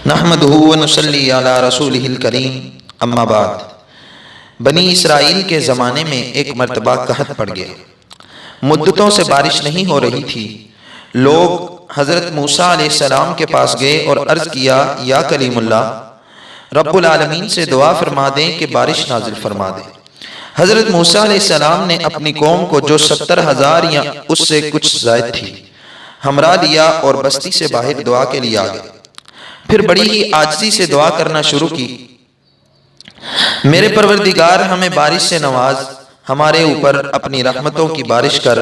نحمدہ و نصلی علی رسولہ الکریم اما بعد۔ بنی اسرائیل کے زمانے میں ایک مرتبہ قحط پڑ گیا، مدتوں سے بارش نہیں ہو رہی تھی۔ لوگ حضرت موسیٰ علیہ السلام کے پاس گئے اور عرض کیا، یا کلیم اللہ، رب العالمین سے دعا فرما دیں کہ بارش نازل فرما دیں۔ حضرت موسیٰ علیہ السلام نے اپنی قوم کو جو 70,000 یا اس سے کچھ زائد تھی ہمراہ لیا اور بستی سے باہر دعا کے لیے آگئے۔ پھر بڑی ہی عاجزی سے دعا کرنا شروع کی، میرے پروردگار ہمیں بارش سے نواز، ہمارے اوپر اپنی رحمتوں کی بارش کر،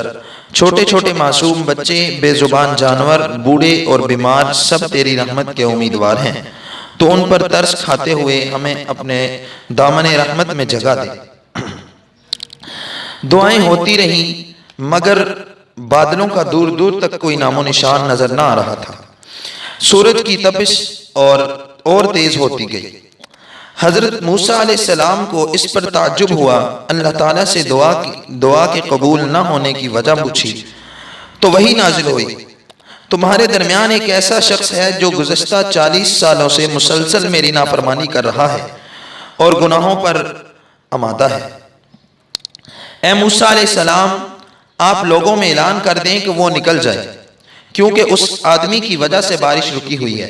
چھوٹے چھوٹے معصوم بچے، بے زبان جانور، بوڑھے اور بیمار سب تیری رحمت کے امیدوار ہیں، تو ان پر ترس کھاتے ہوئے ہمیں اپنے دامن رحمت میں جگہ دے۔ دعائیں ہوتی رہیں مگر بادلوں کا دور دور تک کوئی نام و نشان نظر نہ آ رہا تھا۔ سورج کی تپش اور تیز ہوتی گئی۔ حضرت موسیٰ علیہ السلام کو اس پر تعجب ہوا، اللہ تعالیٰ سے دعا کے قبول نہ ہونے کی وجہ پوچھی تو وحی نازل ہوئی، تمہارے درمیان ایک ایسا شخص ہے جو گزشتہ 40 سالوں سے مسلسل میری نافرمانی کر رہا ہے اور گناہوں پر آمادہ ہے۔ اے موسیٰ علیہ السلام، آپ لوگوں میں اعلان کر دیں کہ وہ نکل جائے، کیونکہ اس آدمی کی وجہ سے بارش رکی ہوئی ہے،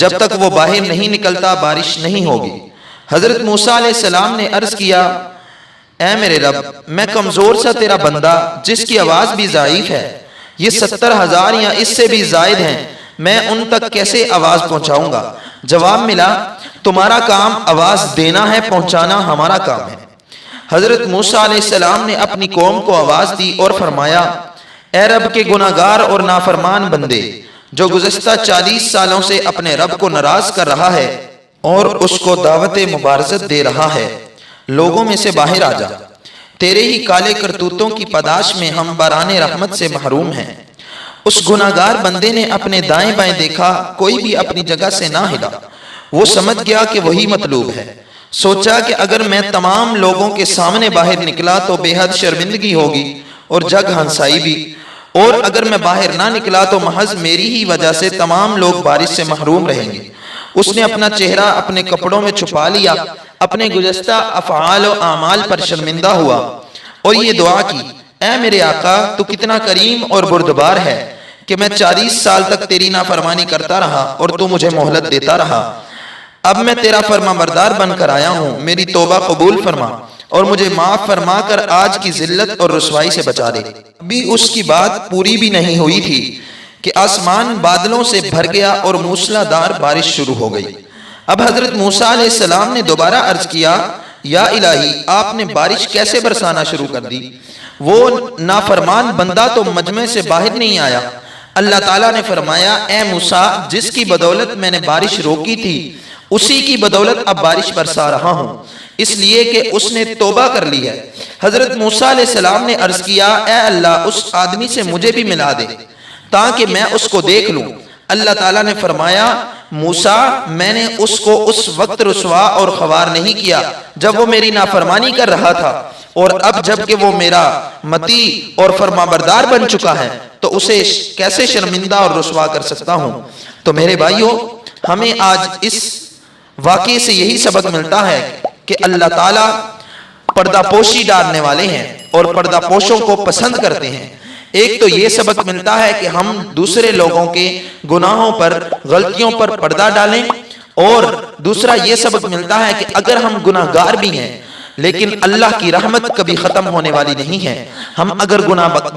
جب تک وہ باہر نہیں نکلتا بارش نہیں ہوگی۔ حضرت موسیٰ علیہ السلام نے عرض کیا، اے میرے رب، میں کمزور سا تیرا بندہ جس کی آواز بھی ضعیف ہے، یہ 70,000 یا اس سے بھی زائد ہیں، میں ان تک کیسے آواز پہنچاؤں گا؟ جواب ملا، تمہارا کام آواز دینا ہے، پہنچانا ہمارا کام ہے۔ حضرت موسیٰ علیہ السلام نے اپنی قوم کو آواز دی اور فرمایا، اے رب کے گناہگار اور نافرمان بندے، جو گزشتہ 40 سالوں سے اپنے رب کو ناراض کر رہا ہے اور اس کو دعوت مبارزت دے رہا ہے، لوگوں میں سے باہر آ جا، تیرے ہی کالے کرتوتوں کی پاداش میں ہم باران رحمت سے محروم ہیں۔ اس گناہگار بندے نے اپنے دائیں بائیں دیکھا، کوئی بھی اپنی جگہ سے نہ ہلا۔ وہ سمجھ گیا کہ وہی مطلوب ہے۔ سوچا کہ اگر میں تمام لوگوں کے سامنے باہر نکلا تو بے حد شرمندگی ہوگی اور جگ ہنسائی بھی، اور اگر میں باہر نہ نکلا تو محض میری ہی وجہ سے تمام لوگ بارش سے محروم رہیں گے۔ اس نے اپنا چہرہ اپنے کپڑوں میں چھپا لیا، اپنے گزشتہ افعال و اعمال پر شرمندہ ہوا اور یہ دعا کی، اے میرے آقا، تو کتنا کریم اور بردبار ہے کہ میں 40 سال تک تیری نافرمانی کرتا رہا اور تو مجھے مہلت دیتا رہا۔ اب میں تیرا فرما بردار بن کر آیا ہوں، میری توبہ قبول فرما اور مجھے معاف فرما کر آج کی ذلت اور رسوائی سے بچا لے۔ ابھی اس کی بات پوری بھی نہیں ہوئی تھی کہ آسمان بادلوں سے بھر گیا اور موسلادھار بارش شروع ہو گئی۔ اب حضرت موسیٰ علیہ السلام نے دوبارہ عرض کیا، یا الہی، آپ نے بارش کیسے برسانا شروع کر دی؟ وہ نافرمان بندہ تو مجمع سے باہر نہیں آیا۔ اللہ تعالیٰ نے فرمایا، اے موسیٰ، جس کی بدولت میں نے بارش روکی تھی اسی کی بدولت اب بارش برسا رہا ہوں، اس لیے کہ اس نے توبہ کر لی ہے۔ حضرت موسیٰ علیہ السلام نے عرض کیا، اے اللہ، اس آدمی سے مجھے بھی ملا دے تاکہ میں اس کو دیکھ لوں۔ اللہ تعالیٰ نے فرمایا، موسیٰ، میں نے اس کو اس وقت رسوا اور خوار نہیں کیا جب وہ میری نافرمانی کر رہا تھا، اور اب جب کہ وہ میرا مطیع اور فرما بردار بن چکا ہے تو اسے کیسے شرمندہ اور رسوا کر سکتا ہوں؟ تو میرے بھائیوں، ہمیں آج اس واقعے سے یہی سبق ملتا ہے کہ اللہ تعالیٰ پردہ پوشی ڈالنے والے ہیں اور پردہ پوشوں کو پسند کرتے ہیں۔ ایک تو یہ سبق ملتا ہے کہ ہم دوسرے لوگوں کے گناہوں پر، غلطیوں پر پردہ ڈالیں، اور دوسرا یہ سبق ملتا ہے کہ اگر ہم گناہگار بھی ہیں لیکن اللہ کی رحمت کبھی ختم ہونے والی نہیں ہے۔ ہم اگر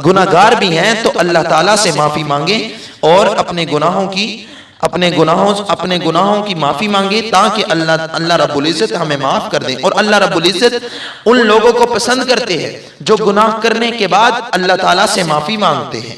گناہگار بھی ہیں تو اللہ تعالیٰ سے معافی مانگیں اور اپنے گناہوں کی معافی مانگے تاکہ اللہ رب العزت ہمیں معاف کر دیں۔ اور اللہ رب العزت ان لوگوں کو پسند کرتے ہیں جو گناہ کرنے کے بعد اللہ تعالیٰ سے معافی مانگتے ہیں۔